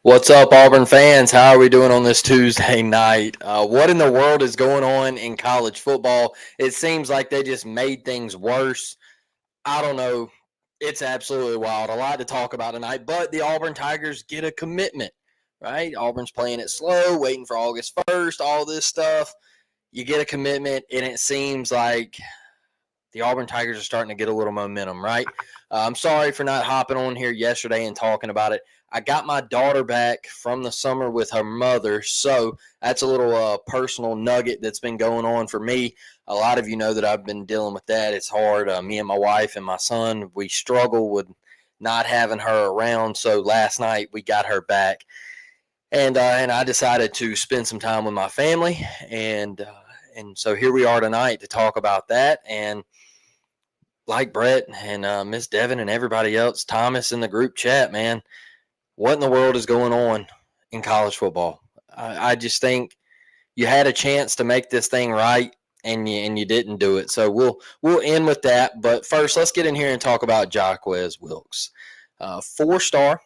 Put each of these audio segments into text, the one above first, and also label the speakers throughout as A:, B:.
A: What's up, Auburn fans? How are we doing on this Tuesday night? What in the world is going on in college football? It seems like they just made things worse. I don't know. It's absolutely wild. A lot to talk about tonight, but the Auburn Tigers get a commitment, right? Auburn's playing it slow, waiting for August 1st, all this stuff. You get a commitment, and it seems like the Auburn Tigers are starting to get a little momentum, right? I'm sorry for not hopping on here yesterday and talking about it. I got my daughter back from the summer with her mother, so that's a little personal nugget that's been going on for me. A lot of you know that I've been dealing with that. It's hard. Me and my wife and my son, we struggle with not having her around. So last night we got her back, and I decided to spend some time with my family, and so here we are tonight to talk about that. And like Brett and Miss Devin and everybody else, Thomas in the group chat, man, what in the world is going on in college football? I just think you had a chance to make this thing right, and you didn't do it. So we'll end with that. But first, let's get in here and talk about Jacquez Wilkes, 4-star,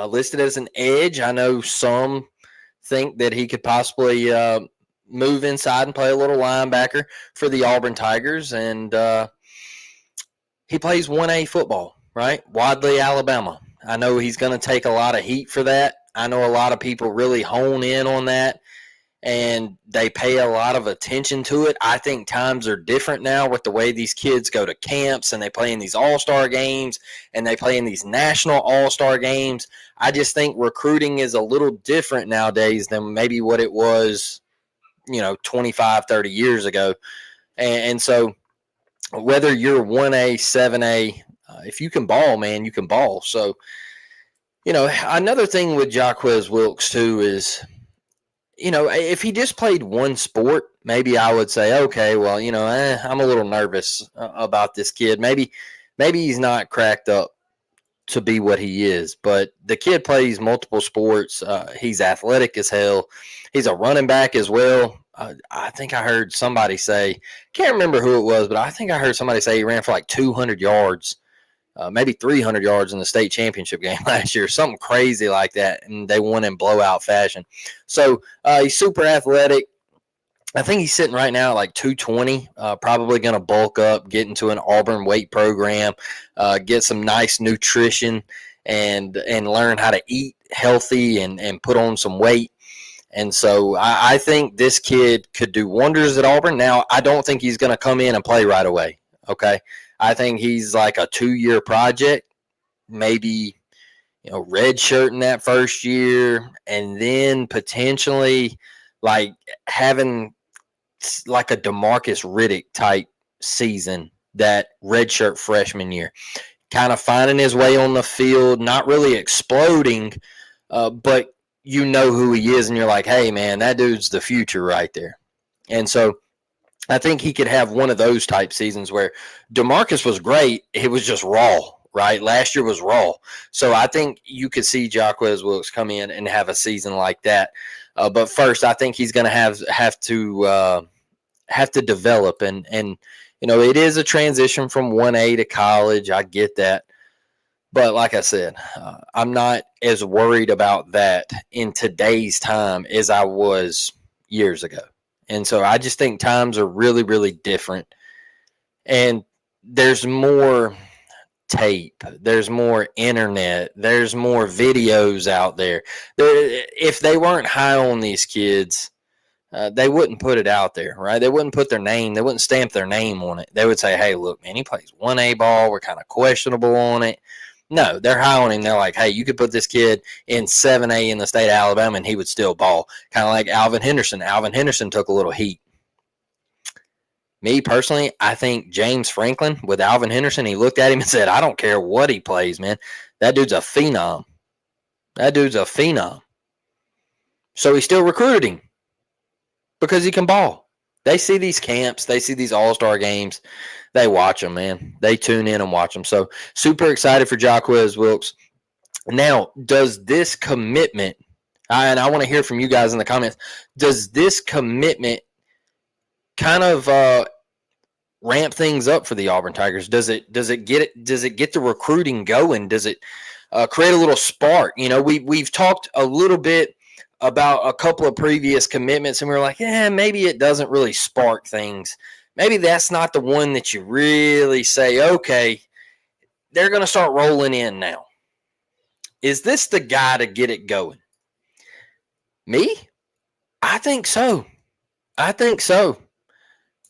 A: listed as an edge. I know some think that he could possibly move inside and play a little linebacker for the Auburn Tigers, and he plays 1A football, right? Wadley, Alabama. I know he's going to take a lot of heat for that. I know a lot of people really hone in on that, and they pay a lot of attention to it. I think times are different now with the way these kids go to camps and they play in these all-star games and they play in these national all-star games. I just think recruiting is a little different nowadays than maybe what it was, 25, 30 years ago. And so whether you're 1A, 7A, if you can ball, man, you can ball. So, another thing with Jacquez Wilkes, too, is, if he just played one sport, maybe I would say, okay, well, I'm a little nervous about this kid. Maybe he's not cracked up to be what he is. But the kid plays multiple sports. He's athletic as hell. He's a running back as well. I think I heard somebody say, can't remember who it was, but I think I heard somebody say he ran for like 200 yards, maybe 300 yards in the state championship game last year, something crazy like that, and they won in blowout fashion. So he's super athletic. I think he's sitting right now at like 220, probably going to bulk up, get into an Auburn weight program, get some nice nutrition, and learn how to eat healthy and put on some weight. And so I think this kid could do wonders at Auburn. Now, I don't think he's going to come in and play right away, okay? I think he's like a 2-year project, maybe red shirt in that first year, and then potentially like having like a DeMarcus Riddick type season that redshirt freshman year, kind of finding his way on the field, not really exploding, but you know who he is, and you're like, hey, man, that dude's the future right there. And so I think he could have one of those type seasons where DeMarcus was great. It was just raw, right? Last year was raw. So I think you could see Jacquez Wilkes come in and have a season like that. But first, I think he's going to have to develop, and it is a transition from 1A to college. I get that. But like I said, I'm not as worried about that in today's time as I was years ago. And so I just think times are really, really different. And there's more tape, there's more internet, there's more videos out there. If they weren't high on these kids, they wouldn't put it out there, right? They wouldn't put their name, they wouldn't stamp their name on it. They would say, hey, look, man, he plays 1A ball. We're kind of questionable on it. No, they're high on him. They're like, hey, you could put this kid in 7A in the state of Alabama and he would still ball. Kind of like Alvin Henderson. Alvin Henderson took a little heat. Me personally, I think James Franklin with Alvin Henderson, he looked at him and said, I don't care what he plays, man. That dude's a phenom. That dude's a phenom. So he still recruited him because he can ball. They see these camps. They see these all-star games. They watch them, man. They tune in and watch them. So super excited for Jacquez Wilkes. Now, does this commitment, and I want to hear from you guys in the comments, does this commitment kind of ramp things up for the Auburn Tigers? Does it get the recruiting going? Does it create a little spark. We've talked a little bit about a couple of previous commitments, and we were like, yeah, maybe it doesn't really spark things. Maybe that's not the one that you really say, okay, they're going to start rolling in now. Is this the guy to get it going? Me? I think so. I think so.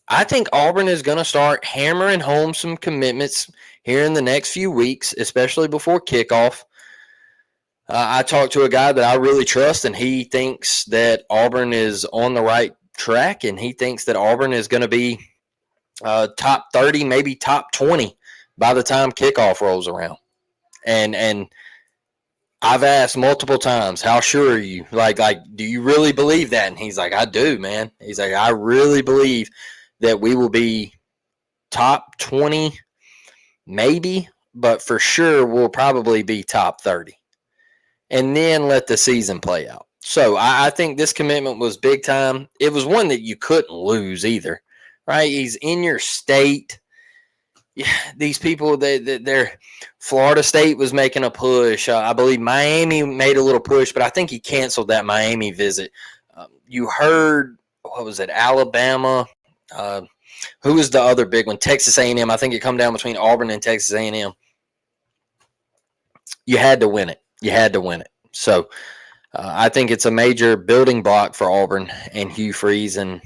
A: I think Auburn is going to start hammering home some commitments here in the next few weeks, especially before kickoff. I talked to a guy that I really trust, and he thinks that Auburn is on the right track, and he thinks that Auburn is going to be top 30, maybe top 20 by the time kickoff rolls around. And I've asked multiple times, how sure are you? Like, do you really believe that? And he's like, I do, man. He's like, I really believe that we will be top 20, maybe, but for sure we'll probably be top 30. And then let the season play out. So I think this commitment was big time. It was one that you couldn't lose either, right? He's in your state. Yeah, these people, they're Florida State was making a push. I believe Miami made a little push, but I think he canceled that Miami visit. You heard, what was it, Alabama? Who was the other big one? Texas A&M. I think it come down between Auburn and Texas A&M. You had to win it. You had to win it. So I think it's a major building block for Auburn and Hugh Freeze. And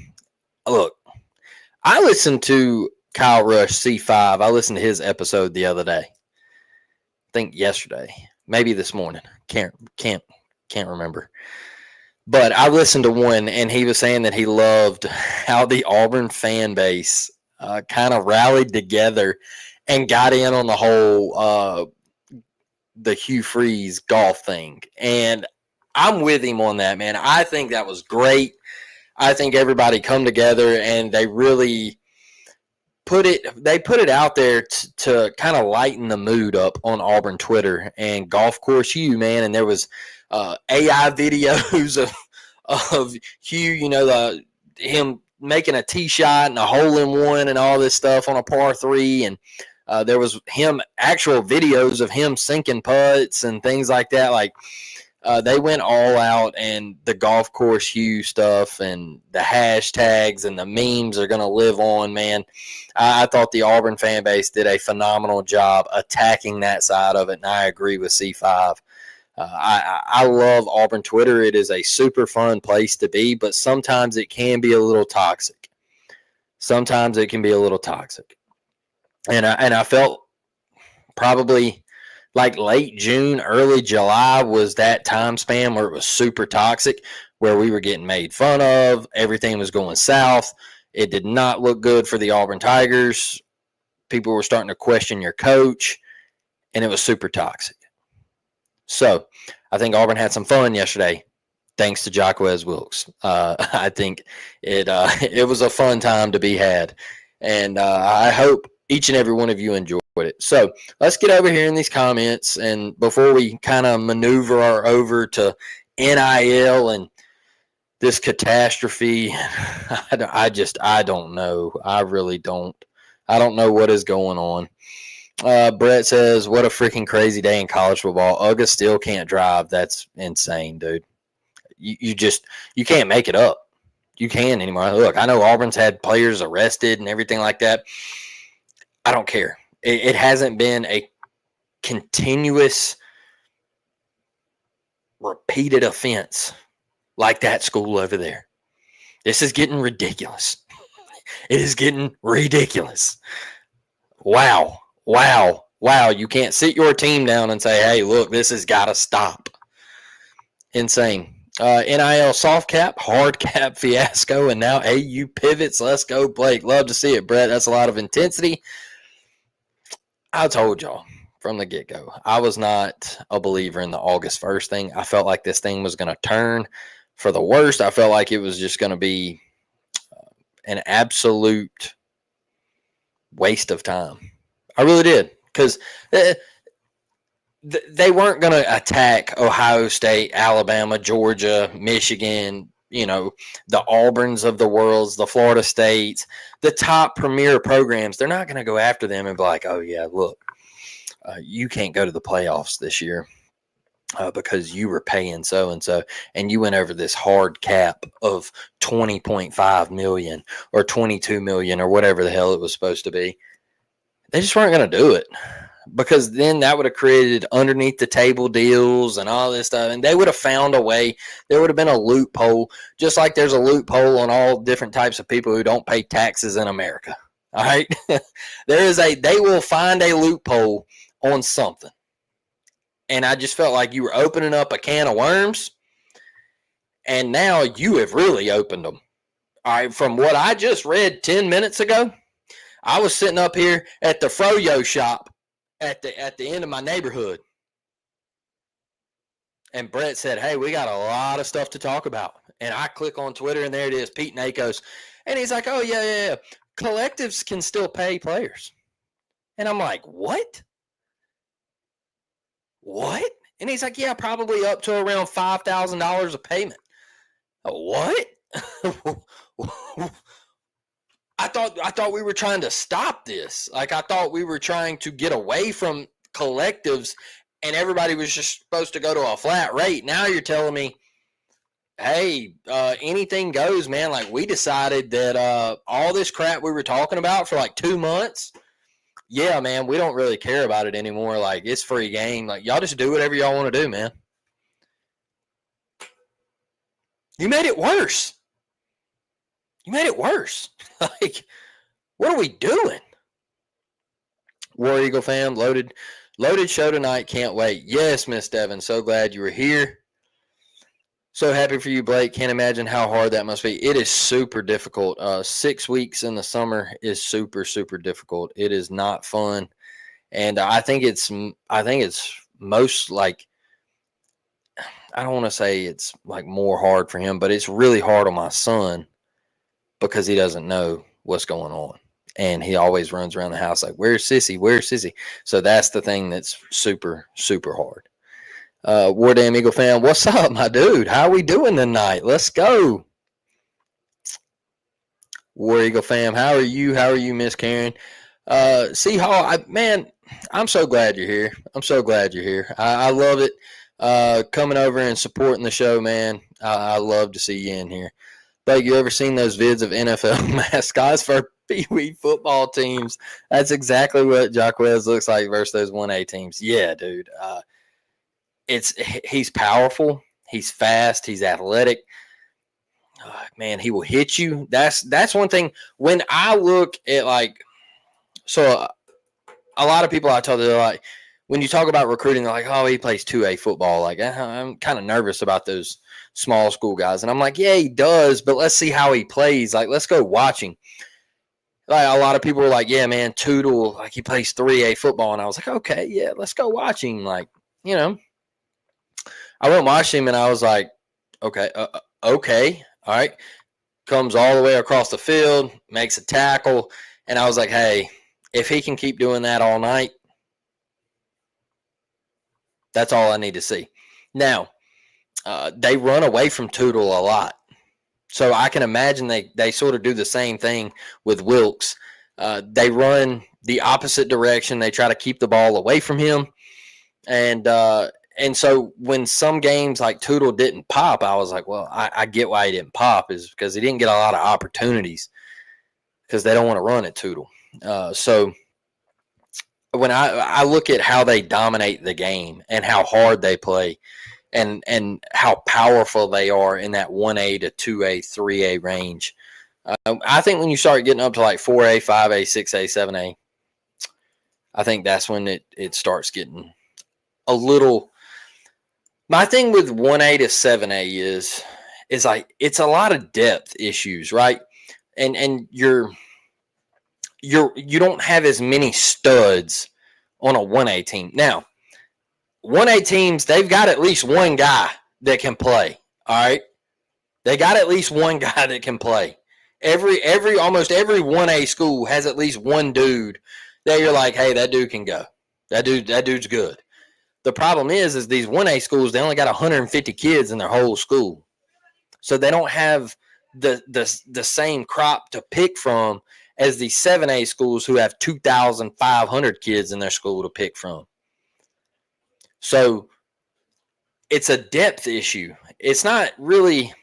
A: look, I listened to Kyle Rush, C5. I listened to his episode the other day. I think yesterday, maybe this morning. Can't remember. But I listened to one, and he was saying that he loved how the Auburn fan base kind of rallied together and got in on the whole the Hugh Freeze golf thing. And I'm with him on that, man. I think that was great. I think everybody come together and they really put it out there to kind of lighten the mood up on Auburn Twitter and Golf Course U, man. And there was AI videos of Hugh, him making a tee shot and a hole in one and all this stuff on a par 3. And there was actual videos of him sinking putts and things like that. Like they went all out, and the Golf Course Hugh stuff and the hashtags and the memes are going to live on, man. I thought the Auburn fan base did a phenomenal job attacking that side of it, and I agree with C5. I love Auburn Twitter. It is a super fun place to be, but sometimes it can be a little toxic. Sometimes it can be a little toxic. And I felt probably like late June, early July was that time span where it was super toxic, where we were getting made fun of. Everything was going south. It did not look good for the Auburn Tigers. People were starting to question your coach, and it was super toxic. So I think Auburn had some fun yesterday, thanks to Jacquez Wilkes. I think it was a fun time to be had, and I hope each and every one of you enjoyed it. So let's get over here in these comments, and before we kind of maneuver over to NIL and this catastrophe, I don't know. I really don't. I don't know what is going on. Brett says, what a freaking crazy day in college football. Uga still can't drive. That's insane, dude. You can't make it up. You can't anymore. Look, I know Auburn's had players arrested and everything like that. I don't care. It hasn't been a continuous, repeated offense like that school over there. This is getting ridiculous. It is getting ridiculous. Wow. You can't sit your team down and say, hey, look, this has got to stop. Insane. NIL soft cap, hard cap fiasco, and now AU pivots. Let's go, Blake. Love to see it, Brett. That's a lot of intensity. I told y'all from the get-go, I was not a believer in the August 1st thing. I felt like this thing was going to turn for the worst. I felt like it was just going to be an absolute waste of time. I really did, because they weren't going to attack Ohio State, Alabama, Georgia, Michigan, the Auburns of the world, the Florida States, the top premier programs. They're not going to go after them and be like, oh, yeah, look, you can't go to the playoffs this year because you were paying so and so, and you went over this hard cap of 20.5 million or 22 million or whatever the hell it was supposed to be. They just weren't going to do it, because then that would have created underneath the table deals and all this stuff, and they would have found a way. There would have been a loophole, just like there's a loophole on all different types of people who don't pay taxes in America. All right. They will find a loophole on something. And I just felt like you were opening up a can of worms, and now you have really opened them. All right. From what I just read 10 minutes ago, I was sitting up here at the Froyo shop at the end of my neighborhood. And Brett said, hey, we got a lot of stuff to talk about. And I click on Twitter, and there it is, Pete Nakos. And he's like, oh, yeah. Collectives can still pay players. And I'm like, what? What? And he's like, yeah, probably up to around $5,000 a payment. What? I thought we were trying to stop this. Like, I thought we were trying to get away from collectives, and everybody was just supposed to go to a flat rate. Now you're telling me, hey, anything goes, man. Like, we decided that all this crap we were talking about for like 2 months, yeah, man, we don't really care about it anymore. Like, it's free game. Like, y'all just do whatever y'all want to do, man. You made it worse. Like, what are we doing? War Eagle fam, loaded show tonight. Can't wait. Yes, Miss Devin, so glad you were here. So happy for you, Blake. Can't imagine how hard that must be. It is super difficult. 6 weeks in the summer is super, super difficult. It is not fun. And I think it's most like, I don't want to say it's like more hard for him, but it's really hard on my son because he doesn't know what's going on. And he always runs around the house like, where's Sissy? Where's Sissy? So that's the thing that's super, super hard. War Damn Eagle fan, what's up, my dude? How are we doing tonight? Let's go. War Eagle fam, how are you? How are you, Miss Karen? C Hall, man, I'm so glad you're here. I love it. Coming over and supporting the show, man. I love to see you in here. Blake, you ever seen those vids of NFL mascots for Pee Wee football teams? That's exactly what Jaquez looks like versus those 1A teams. Yeah, dude. He's powerful, he's fast, he's athletic. Man, he will hit you. That's one thing. When I look at a lot of people I told, they're like, when you talk about recruiting, they're like, oh, he plays 2A football. Like, I'm kind of nervous about those small school guys. And I'm like, yeah, he does, but let's see how he plays. Like, let's go watch him. Like, a lot of people were like, yeah, man, Tootle, like, he plays 3A football. And I was like, okay, yeah, let's go watch him. Like, you know. I went and watched him, and I was like, okay, all right. Comes all the way across the field, makes a tackle, and I was like, hey, if he can keep doing that all night, that's all I need to see. Now, they run away from Tootle a lot, so I can imagine they sort of do the same thing with Wilkes. They run the opposite direction. They try to keep the ball away from him, and so when some games like Tootle didn't pop, I was like, well, I get why he didn't pop, is because he didn't get a lot of opportunities because they don't want to run at Tootle. So when I look at how they dominate the game and how hard they play and how powerful they are in that 1A to 2A, 3A range, I think when you start getting up to like 4A, 5A, 6A, 7A, I think that's when it starts getting a little. My thing with 1A to 7A is like, it's a lot of depth issues, right? And you don't have as many studs on a 1A team. Now, 1A teams, they've got at least one guy that can play. All right. They got at least one guy that can play. Almost every 1A school has at least one dude that you're like, hey, that dude can go. That dude's good. The problem is these 1A schools, they only got 150 kids in their whole school. So they don't have the same crop to pick from as the 7A schools who have 2,500 kids in their school to pick from. So it's a depth issue. It's not really,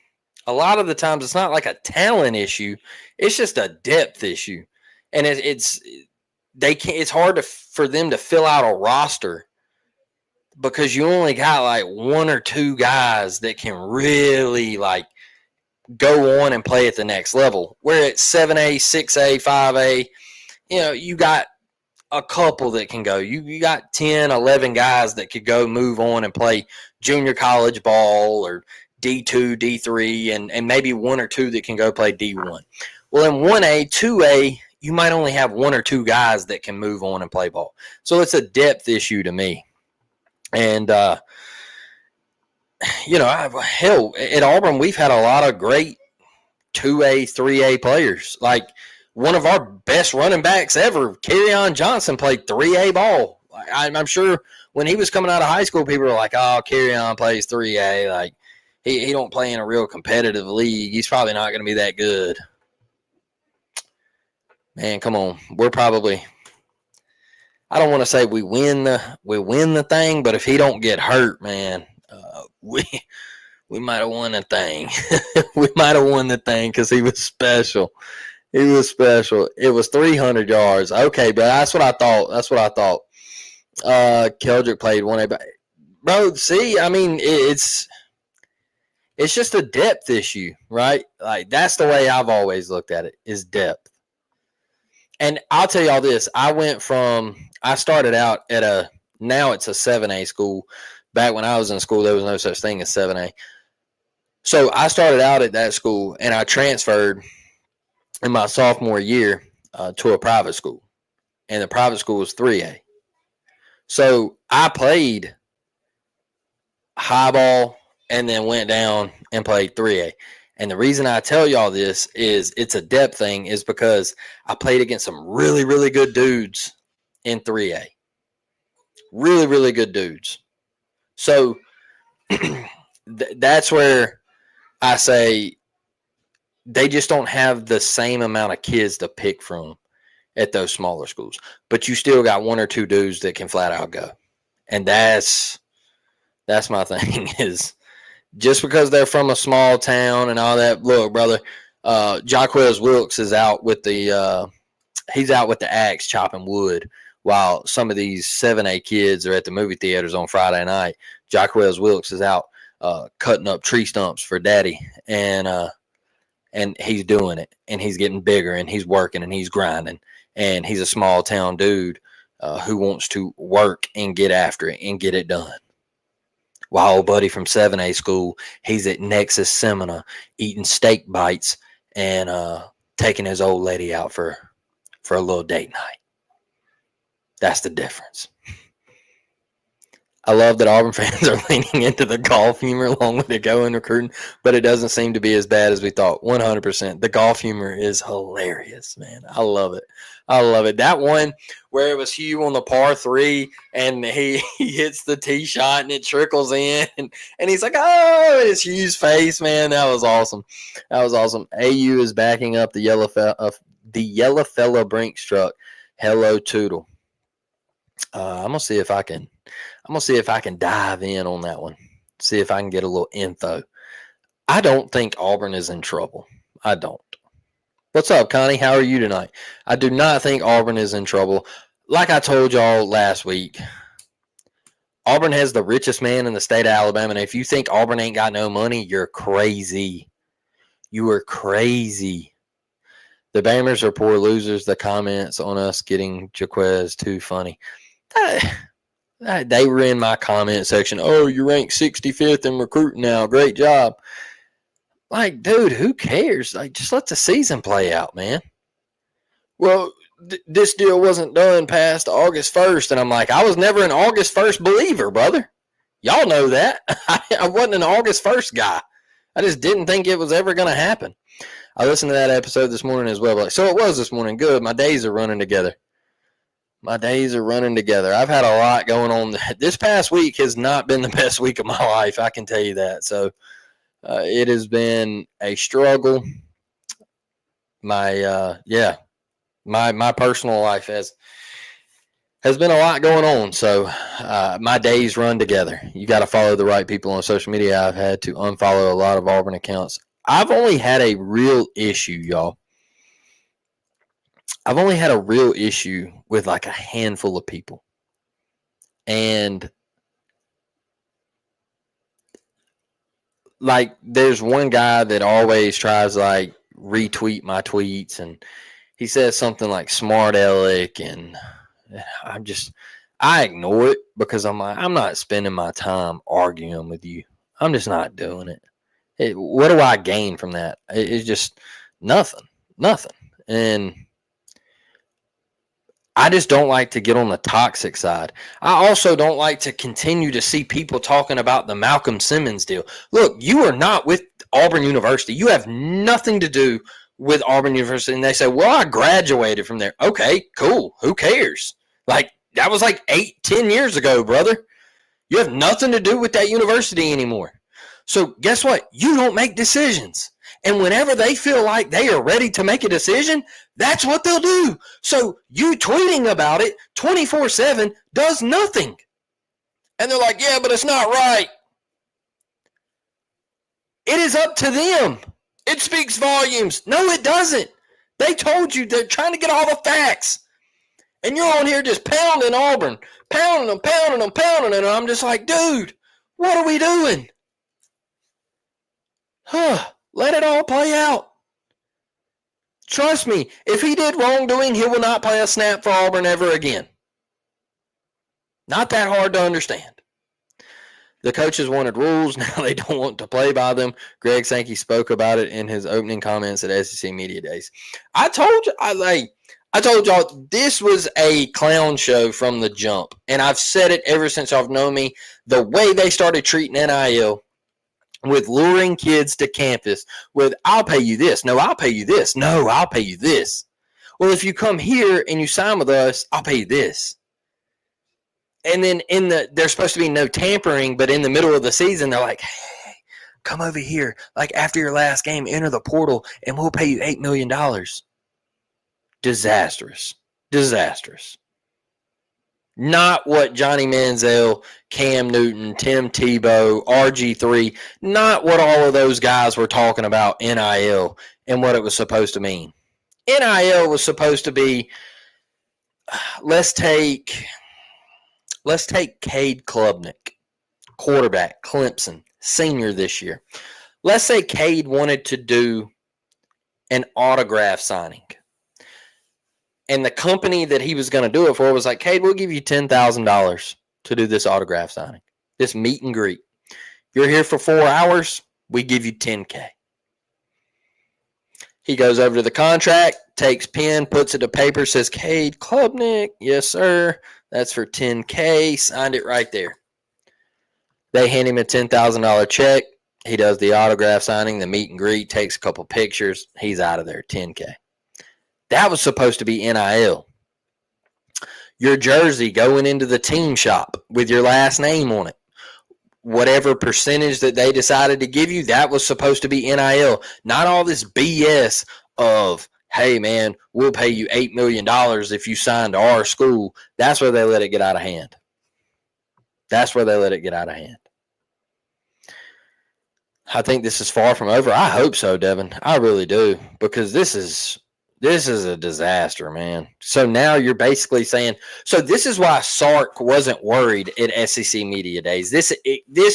A: a lot of the times, it's not like a talent issue. It's just a depth issue. And they can't, it's hard for them to fill out a roster because you only got like one or two guys that can really like go on and play at the next level. Where at 7A, 6A, 5A, you got a couple that can go. You got 10, 11 guys that could go move on and play junior college ball or D2, D3, and maybe one or two that can go play D1. Well, in 1A, 2A, you might only have one or two guys that can move on and play ball. So it's a depth issue to me. And, hell, at Auburn, we've had a lot of great 2A, 3A players. Like one of our best running backs ever, Kerryon Johnson, played 3A ball. I'm sure when he was coming out of high school, people were like, oh, Kerryon plays 3A. Like, he don't play in a real competitive league. He's probably not going to be that good. Man, come on. We're probably, I don't want to say we win the thing, but if he don't get hurt, man, we might have won the thing. We might have won the thing because he was special. He was special. It was 300 yards. Okay, but that's what I thought. Keldrick played 1A. Bro, see, I mean, it's just a depth issue, right? Like, that's the way I've always looked at it, is depth. And I'll tell y'all this. I started out at now it's a 7A school. Back when I was in school, there was no such thing as 7A. So I started out at that school, and I transferred in my sophomore year to a private school. And the private school was 3A. So I played high ball and then went down and played 3A. And the reason I tell y'all this is it's a depth thing is because I played against some really, really good dudes in 3A. Really, really good dudes. So that's where I say they just don't have the same amount of kids to pick from at those smaller schools. But you still got one or two dudes that can flat out go. And that's my thing is just because they're from a small town and all that. Look, brother, Jaquez Wilkes is out with he's out with the axe chopping wood while some of these 7A kids are at the movie theaters on Friday night. Jaquez Wilkes is out cutting up tree stumps for daddy, and he's doing it, and he's getting bigger, and he's working, and he's grinding, and he's a small town dude who wants to work and get after it and get it done. While old buddy from 7A school, he's at Nexus Seminar eating steak bites and taking his old lady out for a little date night. That's the difference. I love that Auburn fans are leaning into the golf humor along with the going recruiting, but it doesn't seem to be as bad as we thought. 100%. The golf humor is hilarious, man. I love it. I love it. That one where it was Hugh on the par 3 and he hits the tee shot and it trickles in and he's like, oh, it's Hugh's face, man. That was awesome. That was awesome. AU is backing up the yellow fella Brinks truck. Hello, Toodle. I'm gonna see if I can dive in on that one. See if I can get a little info. I don't think Auburn is in trouble. I don't. What's up, Connie? How are you tonight? I do not think Auburn is in trouble. Like I told y'all last week, Auburn has the richest man in the state of Alabama. And if you think Auburn ain't got no money, you're crazy. You are crazy. The Bammers are poor losers. The comments on us getting Jaquez too funny. They were in my comment section. Oh, you ranked 65th in recruiting now. Great job. Like, dude, who cares? Like, just let the season play out, man. Well, this deal wasn't done past August 1st. And I'm like, I was never an August 1st believer, brother. Y'all know that. I wasn't an August 1st guy. I just didn't think it was ever going to happen. I listened to that episode this morning as well. Like, so it was this morning. Good. My days are running together. I've had a lot going on. This past week has not been the best week of my life. I can tell you that. So it has been a struggle. My personal life has been a lot going on. So my days run together. You got to follow the right people on social media. I've had to unfollow a lot of Auburn accounts. I've only had a real issue, y'all. I've only had a real issue with like a handful of people. And like there's one guy that always tries to like retweet my tweets, and he says something like smart aleck, and I ignore it because I'm like, I'm not spending my time arguing with you. I'm just not doing it. What do I gain from that? It's just nothing. And I just don't like to get on the toxic side. I also don't like to continue to see people talking about the Malcolm Simmons deal. Look, you are not with Auburn University. You have nothing to do with Auburn University. And they say, well, I graduated from there. Okay, cool. Who cares? Like, that was like 8-10 years ago, brother. You have nothing to do with that university anymore. So guess what? You don't make decisions. And whenever they feel like they are ready to make a decision, that's what they'll do. So you tweeting about it 24/7 does nothing. And they're like, yeah, but it's not right. It is up to them. It speaks volumes. No, it doesn't. They told you they're trying to get all the facts. And you're on here just pounding Auburn, pounding them. And I'm just like, dude, what are we doing? Let it all play out. Trust me, if he did wrongdoing, he will not play a snap for Auburn ever again. Not that hard to understand. The coaches wanted rules. Now they don't want to play by them. Greg Sankey spoke about it in his opening comments at SEC Media Days. I told y'all this was a clown show from the jump. And I've said it ever since y'all known me. The way they started treating NIL with luring kids to campus with, I'll pay you this. No, I'll pay you this. No, I'll pay you this. Well, if you come here and you sign with us, I'll pay you this. And then there's supposed to be no tampering, but in the middle of the season, they're like, hey, come over here. Like after your last game, enter the portal and we'll pay you $8 million. Disastrous. Not what Johnny Manziel, Cam Newton, Tim Tebow, RG3, not what all of those guys were talking about NIL and what it was supposed to mean. NIL was supposed to be, let's take Cade Klubnik, quarterback, Clemson, senior this year. Let's say Cade wanted to do an autograph signing. And the company that he was going to do it for was like, Cade, we'll give you $10,000 to do this autograph signing, this meet and greet. You're here for 4 hours, we give you $10K. He goes over to the contract, takes pen, puts it to paper, says, Cade Klubnik, yes, sir. That's for $10K. Signed it right there. They hand him a $10,000 check. He does the autograph signing, the meet and greet, takes a couple pictures. He's out of there, $10K. That was supposed to be NIL. Your jersey going into the team shop with your last name on it. Whatever percentage that they decided to give you, that was supposed to be NIL. Not all this BS of, hey, man, we'll pay you $8 million if you sign to our school. That's where they let it get out of hand. I think this is far from over. I hope so, Devin. I really do, because this is a disaster, man. So now you're basically saying, so this is why Sark wasn't worried at SEC Media Days. This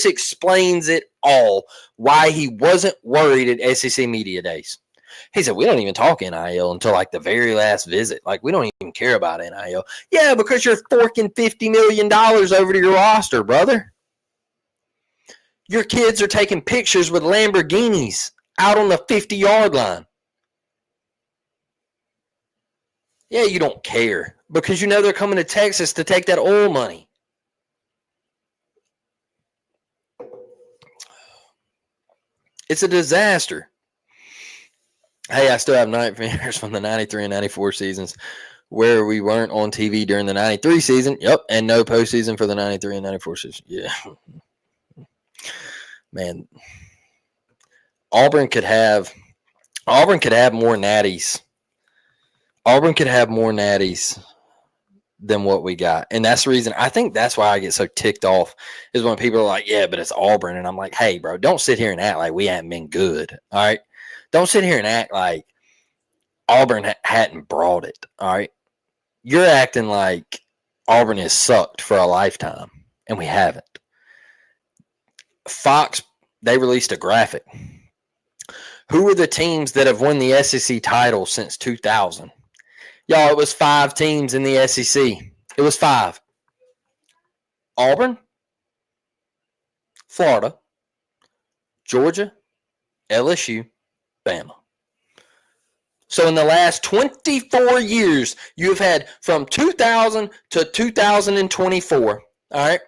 A: explains it all, why he wasn't worried at SEC Media Days. He said, we don't even talk NIL until like the very last visit. Like, we don't even care about NIL. Yeah, because you're forking $50 million over to your roster, brother. Your kids are taking pictures with Lamborghinis out on the 50-yard line. Yeah, you don't care because you know they're coming to Texas to take that oil money. It's a disaster. Hey, I still have nightmares from the 93 and 94 seasons where we weren't on TV during the 93 season. Yep, and no postseason for the 93 and 94 season. Yeah. Man, Auburn could have more natties. Auburn could have more natties than what we got. And that's the reason I think that's why I get so ticked off is when people are like, yeah, but it's Auburn. And I'm like, hey, bro, don't sit here and act like we haven't been good. All right. Don't sit here and act like Auburn hadn't brought it. All right. You're acting like Auburn has sucked for a lifetime, and we haven't. Fox, they released a graphic. Who are the teams that have won the SEC title since 2000? Y'all, it was 5 teams in the SEC. It was 5. Auburn, Florida, Georgia, LSU, Bama. So in the last 24 years, you have had from 2000 to 2024, all right,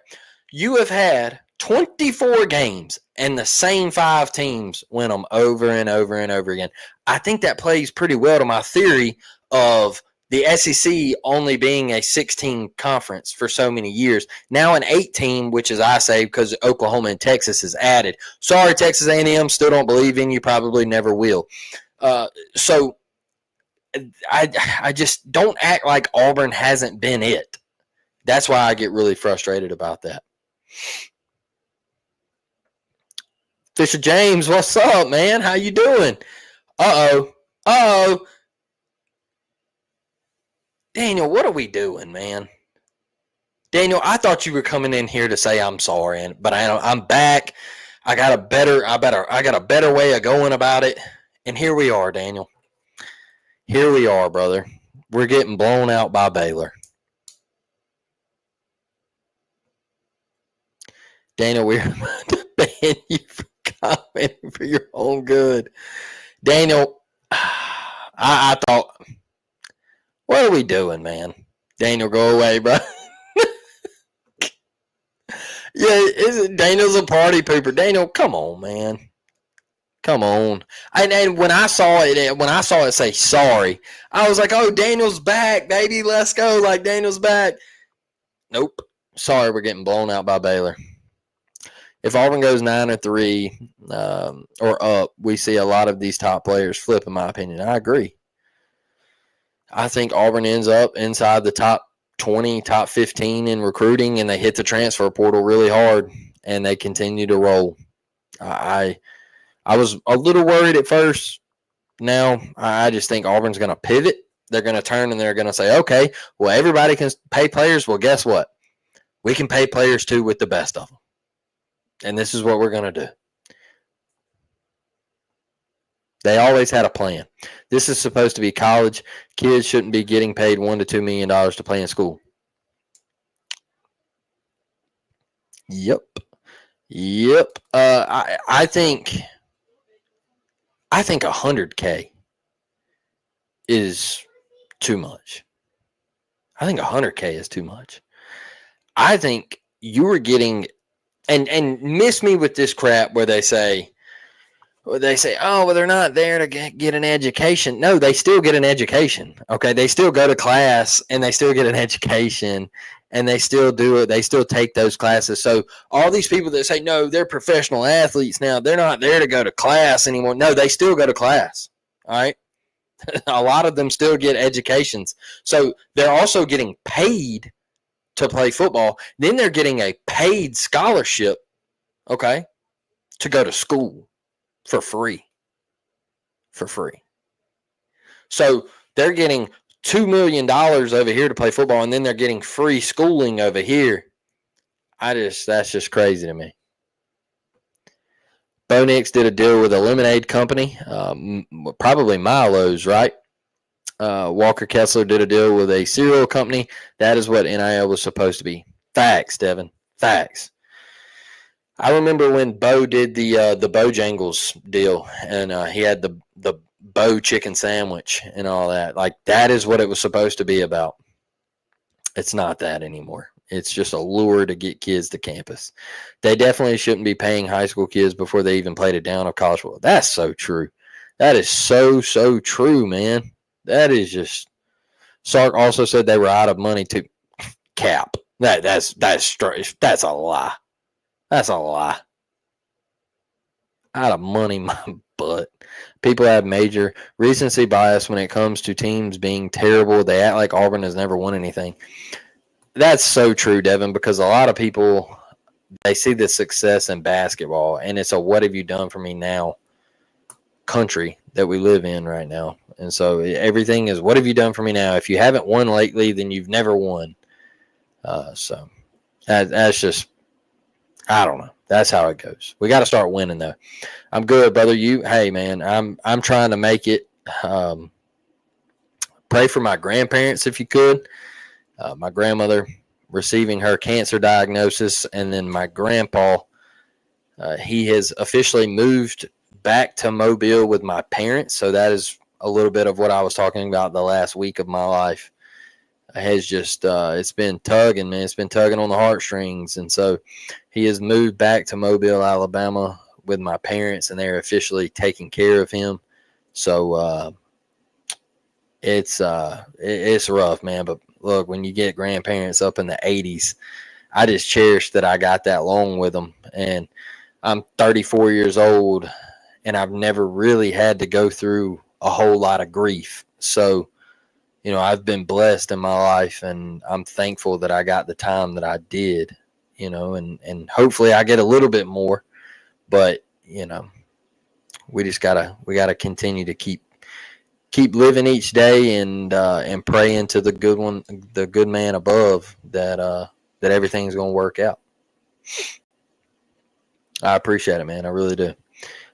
A: you have had 24 games and the same 5 teams win them over and over and over again. I think that plays pretty well to my theory of the SEC only being a 16 conference for so many years. Now an 18, which is I say because Oklahoma and Texas is added. Sorry, Texas A&M, still don't believe in you, probably never will. So I just don't act like Auburn hasn't been it. That's why I get really frustrated about that. Fisher James, what's up, man? How you doing? Uh-oh. Daniel, what are we doing, man? Daniel, I thought you were coming in here to say I'm sorry, but I'm back. I got a better way of going about it. And here we are, Daniel. Here we are, brother. We're getting blown out by Baylor. Daniel, we're about to ban you for commenting for your own good. Daniel, I thought, what are we doing, man? Daniel, go away, bro. Yeah, Daniel's a party pooper. Daniel, come on, man. Come on. And when I saw it say sorry, I was like, oh, Daniel's back, baby. Let's go. Like, Daniel's back. Nope. Sorry, we're getting blown out by Baylor. If Auburn goes 9-3 or up, we see a lot of these top players flip, in my opinion. I agree. I think Auburn ends up inside the top 20, top 15 in recruiting, and they hit the transfer portal really hard, and they continue to roll. I was a little worried at first. Now I just think Auburn's going to pivot. They're going to turn, and they're going to say, okay, well, everybody can pay players. Well, guess what? We can pay players, too, with the best of them. And this is what we're going to do. They always had a plan. This is supposed to be college. Kids shouldn't be getting paid $1 to $2 million to play in school. Yep. I think $100K is too much. I think $100K is too much. I think you were getting, and miss me with this crap where they say, oh, well, they're not there to get an education. No, they still get an education. Okay, they still go to class and they still get an education, and they still do it. They still take those classes. So all these people that say, no, they're professional athletes now, they're not there to go to class anymore. No, they still go to class. All right. A lot of them still get educations. So they're also getting paid to play football. Then they're getting a paid scholarship, okay, to go to school for free. So they're getting $2 million over here to play football, and then they're getting free schooling over here. That's just crazy to me. Bo Nix did a deal with a lemonade company, probably Milo's, right? Walker Kessler did a deal with a cereal company. That is what NIL was supposed to be. Facts, Devin. Facts. I remember when Bo did the Bojangles deal, and he had the Bo chicken sandwich and all that. Like, that is what it was supposed to be about. It's not that anymore. It's just a lure to get kids to campus. They definitely shouldn't be paying high school kids before they even played a down of college football. That's so true. That is so true, man. That is just. Sark also said they were out of money to cap. That's a lie. That's a lie. Out of money, my butt. People have major recency bias when it comes to teams being terrible. They act like Auburn has never won anything. That's so true, Devin, because a lot of people, they see the success in basketball, and it's a what have you done for me now country that we live in right now. And so everything is what have you done for me now? If you haven't won lately, then you've never won. So that's just, I don't know. That's how it goes. We got to start winning though. I'm good, brother. Hey man, I'm trying to make it. Pray for my grandparents if you could. My grandmother receiving her cancer diagnosis, and then my grandpa, he has officially moved back to Mobile with my parents. So that is a little bit of what I was talking about the last week of my life. Has just it's been tugging, man. It's been tugging on the heartstrings, and so he has moved back to Mobile, Alabama, with my parents, and they're officially taking care of him. So it's rough, man. But look, when you get grandparents up in the 80s, I just cherish that I got that long with them. And I'm 34 years old, and I've never really had to go through a whole lot of grief. So, you know, I've been blessed in my life, and I'm thankful that I got the time that I did, you know, and hopefully I get a little bit more. But, you know, we gotta continue to keep living each day, and praying to the good man above, that everything's gonna work out. I appreciate it, man. I really do.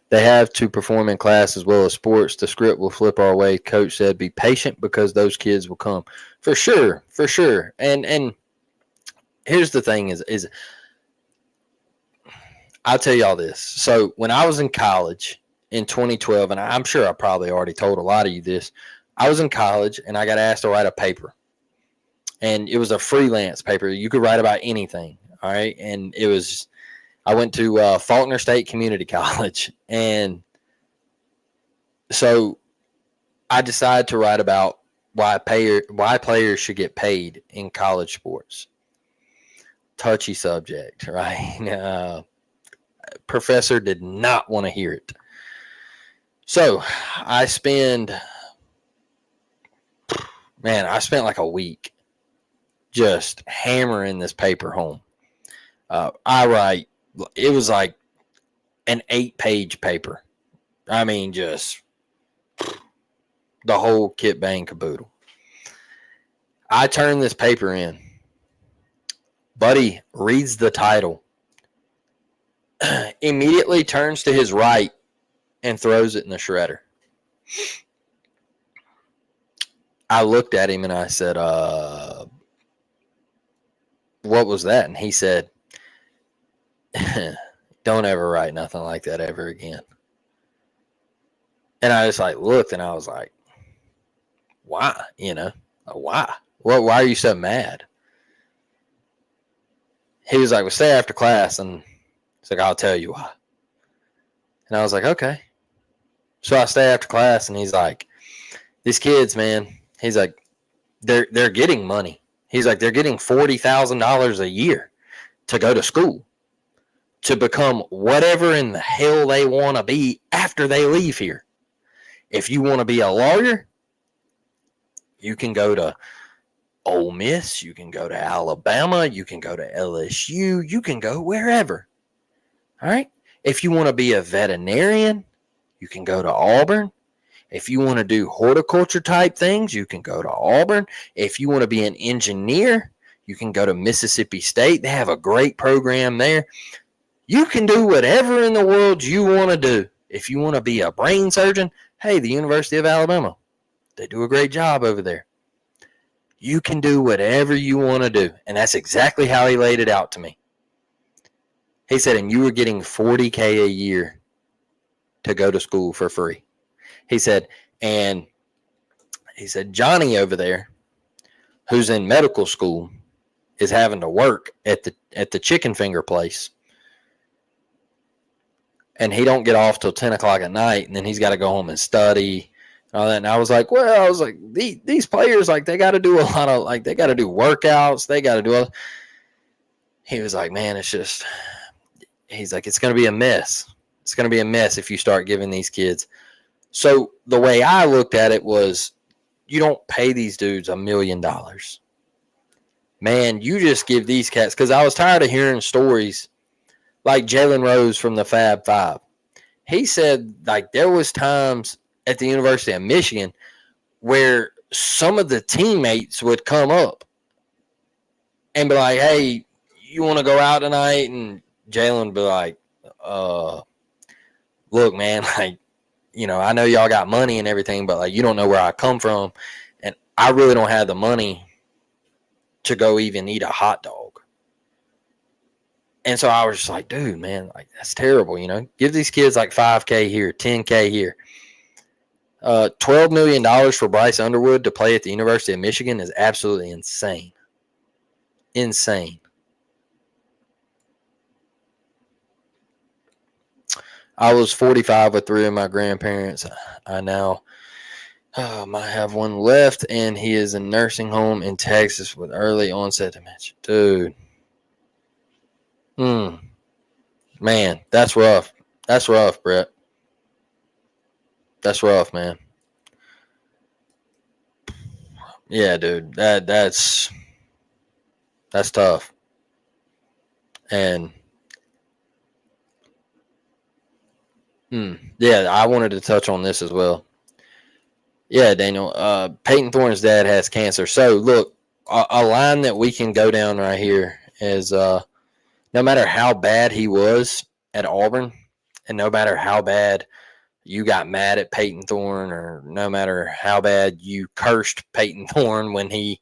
A: They have to perform in class as well as sports. The script will flip our way. Coach said, be patient because those kids will come. For sure. For sure. And here's the thing is I'll tell y'all this. So when I was in college in 2012, and I'm sure I probably already told a lot of you this, I was in college and I got asked to write a paper. And it was a freelance paper. You could write about anything. All right. And I went to Faulkner State Community College. And so I decided to write about why players should get paid in college sports. Touchy subject, right? Professor did not want to hear it. So I spent like a week just hammering this paper home. It was like an 8-page paper. I mean, just the whole kit bang caboodle. I turned this paper in. Buddy reads the title, immediately turns to his right and throws it in the shredder. I looked at him and I said, what was that? And he said, don't ever write nothing like that ever again. And I just like looked and I was like, why? You know, why? Why are you so mad? He was like, well, stay after class. And he's like, I'll tell you why. And I was like, okay. So I stay after class, and he's like, these kids, man, he's like, they're getting money. He's like, they're getting $40,000 a year to go to school, to become whatever in the hell they want to be after they leave here. If you want to be a lawyer, you can go to Ole Miss, you can go to Alabama, you can go to LSU, you can go wherever. All right? If you want to be a veterinarian, you can go to Auburn. If you want to do horticulture type things, you can go to Auburn. If you want to be an engineer, you can go to Mississippi State. They have a great program there. You can do whatever in the world you want to do. If you want to be a brain surgeon, hey, the University of Alabama, they do a great job over there. You can do whatever you want to do. And that's exactly how he laid it out to me. He said, and you were getting $40K a year to go to school for free. He said, Johnny over there, who's in medical school, is having to work at the chicken finger place. And he don't get off till 10 o'clock at night, and then he's got to go home and study. All that. And I was like, these players, like, they got to do a lot of, like, they got to do workouts. They got to do He was like, man, he's like, it's going to be a mess. It's going to be a mess if you start giving these kids. So the way I looked at it was, you don't pay these dudes $1 million. man, you just give these cats, because I was tired of hearing stories like Jalen Rose from the Fab Five. He said like there was times at the University of Michigan where some of the teammates would come up and be like, "Hey, you want to go out tonight?" And Jalen would be like, look, man, like, I know y'all got money and everything, but like, you don't know where I come from, and I really don't have the money to go even eat a hot dog." And so I was just like, dude, man, like that's terrible. Give these kids like $5K here, $10K here. $12 million for Bryce Underwood to play at the University of Michigan is absolutely insane. Insane. I was 45 with 3 of my grandparents. I now might have one left, and he is in a nursing home in Texas with early onset dementia. Dude. Man, that's rough. That's rough, Brett. That's rough, man. Yeah, dude. That's tough. And yeah, I wanted to touch on this as well. Yeah, Daniel. Peyton Thorne's dad has cancer. So look, a line that we can go down right here is no matter how bad he was at Auburn, and no matter how bad you got mad at Peyton Thorne, or no matter how bad you cursed Peyton Thorne when he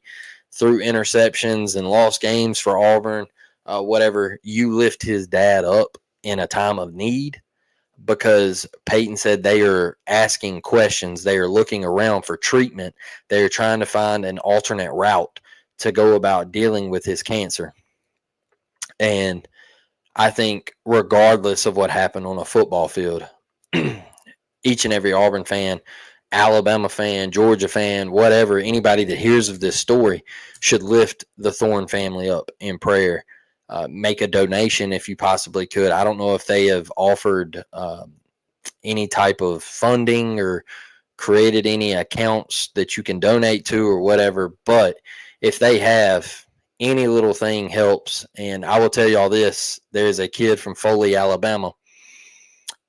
A: threw interceptions and lost games for Auburn, whatever, you lift his dad up in a time of need, because Peyton said they are asking questions. They are looking around for treatment. They are trying to find an alternate route to go about dealing with his cancer. And I think regardless of what happened on a football field, each and every Auburn fan, Alabama fan, Georgia fan, whatever, anybody that hears of this story should lift the Thorne family up in prayer. Make a donation if you possibly could. I don't know if they have offered any type of funding or created any accounts that you can donate to or whatever, but if they have, any little thing helps. And I will tell you all this, there's a kid from Foley, Alabama.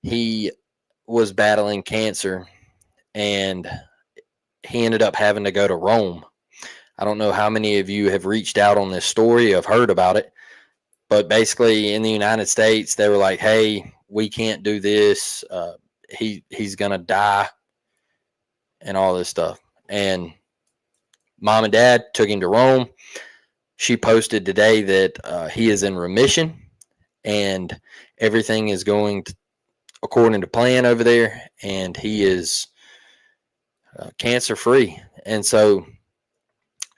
A: He was battling cancer, and he ended up having to go to Rome. I don't know how many of you have reached out on this story, have heard about it, but basically in the United States, they were like, hey, we can't do this. He's going to die and all this stuff. And mom and dad took him to Rome. She posted today that he is in remission and everything is going according to plan over there, and he is cancer free. And so,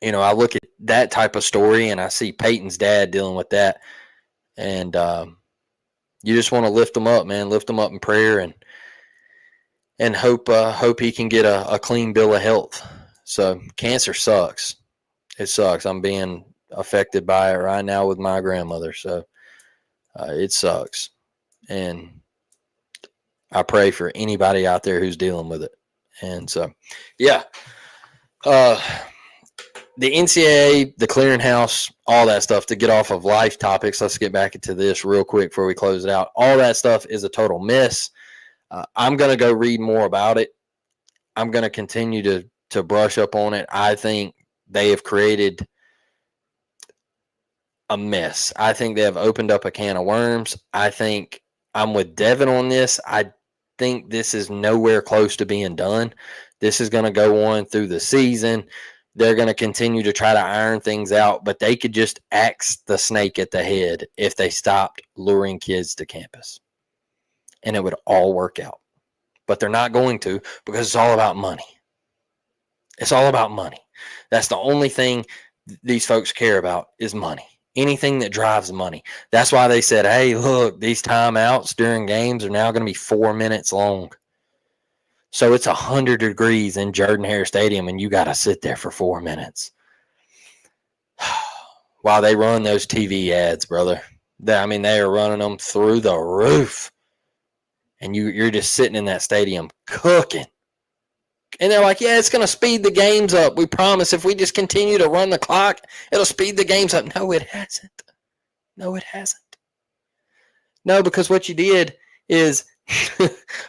A: I look at that type of story and I see Peyton's dad dealing with that, and you just want to lift him up, man. Lift him up in prayer and hope he can get a clean bill of health. So cancer sucks. It sucks. I'm being affected by it right now with my grandmother. So it sucks. And I pray for anybody out there who's dealing with it. And so, yeah. The NCAA, the clearinghouse, all that stuff, to get off of life topics, let's get back into this real quick before we close it out. All that stuff is a total miss. I'm going to go read more about it. I'm going to continue to brush up on it. I think they have created a mess. I think they have opened up a can of worms. I think I'm with Devin on this. I think this is nowhere close to being done. This is going to go on through the season. They're going to continue to try to iron things out, but they could just axe the snake at the head if they stopped luring kids to campus, and it would all work out. But they're not going to, because it's all about money. It's all about money. That's the only thing these folks care about is money. Anything that drives money. That's why they said, hey, look, these timeouts during games are now going to be 4 minutes long. So it's 100 degrees in Jordan-Hare Stadium, and you got to sit there for 4 minutes while they run those TV ads, brother. They are running them through the roof, and you're just sitting in that stadium cooking. And they're like, yeah, it's going to speed the games up. We promise if we just continue to run the clock, it'll speed the games up. No, it hasn't. No, it hasn't. No, because is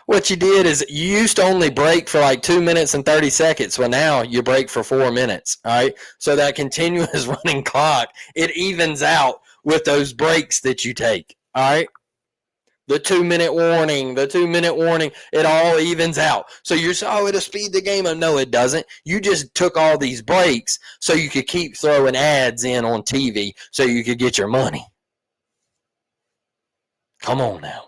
A: what you did is you used to only break for like 2 minutes and 30 seconds. Well, now you break for 4 minutes. All right. So that continuous running clock, it evens out with those breaks that you take. All right. The 2 minute warning, it all evens out. So you're saying, oh, it'll speed the game up. No, it doesn't. You just took all these breaks so you could keep throwing ads in on TV so you could get your money. Come on now.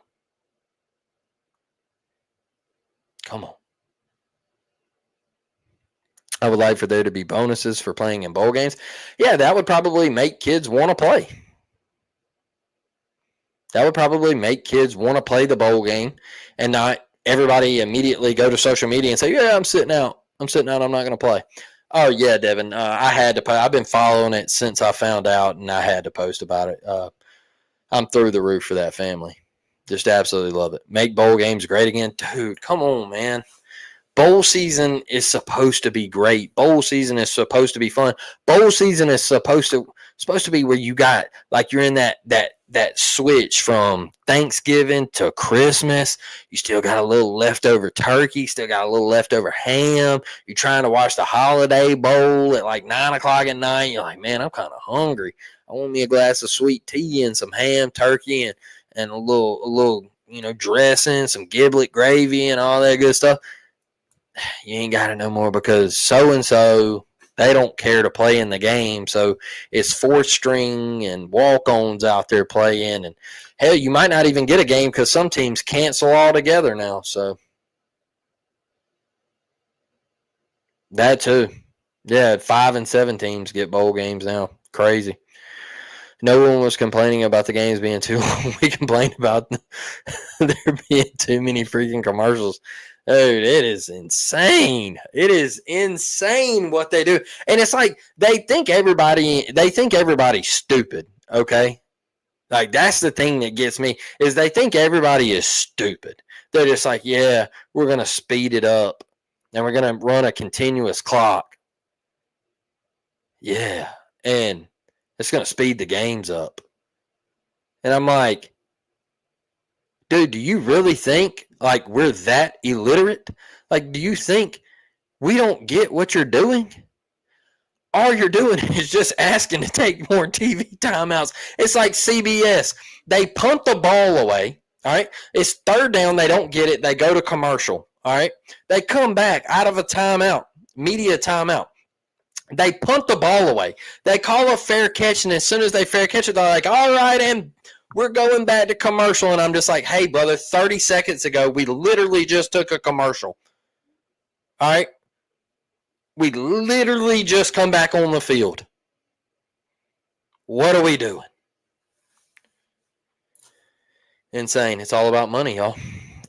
A: Come on. I would like for there to be bonuses for playing in bowl games. Yeah, that would probably make kids want to play. That would probably make kids want to play the bowl game and not everybody immediately go to social media and say, yeah, I'm sitting out. I'm not going to play. Oh, yeah, Devin, I had to play. I've been following it since I found out, and I had to post about it. I'm through the roof for that family. Just absolutely love it. Make bowl games great again. Dude, come on, man. Bowl season is supposed to be great. Bowl season is supposed to be fun. Bowl season is supposed to be where you got like you're in that switch from Thanksgiving to Christmas. You still got a little leftover turkey, still got a little leftover ham. You're trying to watch the Holiday Bowl at like 9:00 at night. You're like, man, I'm kind of hungry. I want me a glass of sweet tea and some ham, turkey, and a little dressing, some giblet gravy, and all that good stuff. You ain't got it no more because so-and-so, they don't care to play in the game. So it's fourth string and walk-ons out there playing. And, hell, you might not even get a game because some teams cancel altogether now. So that too. Yeah, 5 and 7 teams get bowl games now. Crazy. No one was complaining about the games being too long. We complained about there being too many freaking commercials. Dude, it is insane. It is insane what they do. And it's like they think everybody's stupid, okay? Like that's the thing that gets me is they think everybody is stupid. They're just like, yeah, we're going to speed it up and we're going to run a continuous clock. Yeah. And it's going to speed the games up. And I'm like, dude, do you really think like we're that illiterate? Like, do you think we don't get what you're doing? All you're doing is just asking to take more TV timeouts. It's like CBS. They punt the ball away. All right. It's third down. They don't get it. They go to commercial. All right. They come back out of a timeout, media timeout. They punt the ball away. They call a fair catch, and as soon as they fair catch it, they're like, all right, and we're going back to commercial. And I'm just like, hey, brother, 30 seconds ago, we literally just took a commercial. All right? We literally just come back on the field. What are we doing? Insane. It's all about money, y'all.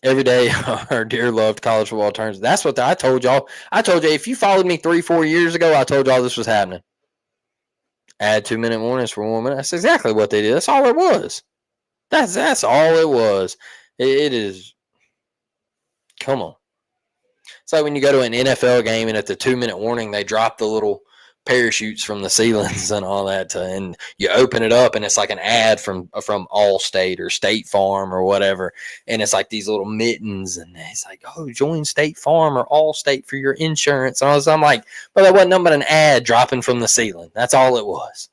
A: Every day, our dear loved college football turns. That's what I told y'all. I told you, if you followed me 3-4 years ago, I told y'all this was happening. Add 2-minute warnings for 1 minute. That's exactly what they did. That's all it was. That's all it was. It is. Come on. It's like when you go to an NFL game and at the 2-minute warning, they drop the little parachutes from the ceilings and all that, and you open it up and it's like an ad from Allstate or State Farm or whatever, and it's like these little mittens, and it's like, oh, join State Farm or Allstate for your insurance. And I'm like, but that wasn't nothing but an ad dropping from the ceiling. That's all it was.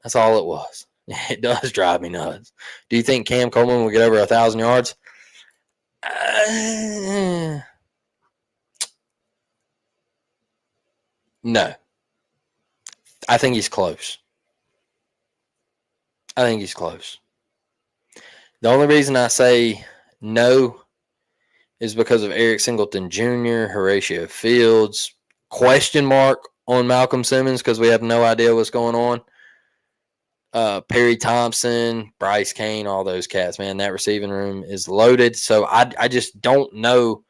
A: That's all it was. It does drive me nuts. Do you think Cam Coleman will get over 1,000 yards? No. I think he's close. The only reason I say no is because of Eric Singleton Jr., Horatio Fields, question mark on Malcolm Simmons because we have no idea what's going on. Perry Thompson, Bryce Kane, all those cats, man. That receiving room is loaded. So I just don't know.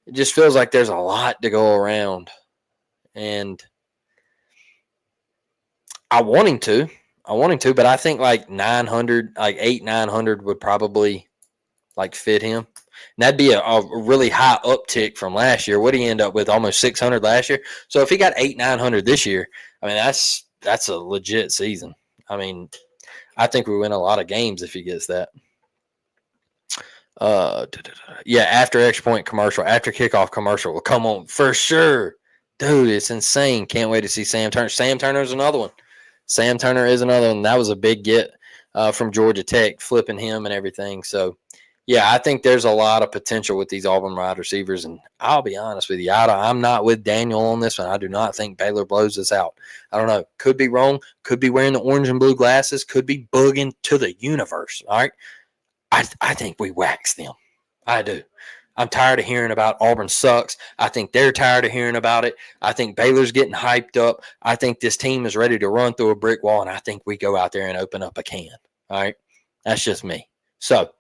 A: It just feels like there's a lot to go around. And I want him to, but I think like 900, like 800-900 would probably like fit him. And that'd be a really high uptick from last year. What did he end up with? Almost 600 last year. So if he got 900 this year, I mean, that's a legit season. I mean, I think we win a lot of games if he gets that. Yeah, after extra point commercial, after kickoff commercial will come on for sure. Dude, it's insane. Can't wait to see Sam Turner. Sam Turner's another one. Sam Turner is another one. That was a big get from Georgia Tech, flipping him and everything. So, yeah, I think there's a lot of potential with these Auburn wide receivers. And I'll be honest with you, I'm not with Daniel on this one. I do not think Baylor blows this out. I don't know. Could be wrong. Could be wearing the orange and blue glasses. Could be bugging to the universe. All right. I think we wax them. I do. I'm tired of hearing about Auburn sucks. I think they're tired of hearing about it. I think Baylor's getting hyped up. I think this team is ready to run through a brick wall, and I think we go out there and open up a can. All right? That's just me. So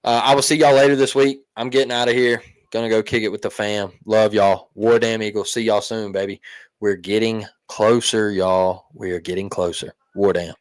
A: I will see y'all later this week. I'm getting out of here. Going to go kick it with the fam. Love y'all. War Damn Eagles. See y'all soon, baby. We're getting closer, y'all. We are getting closer. War Damn.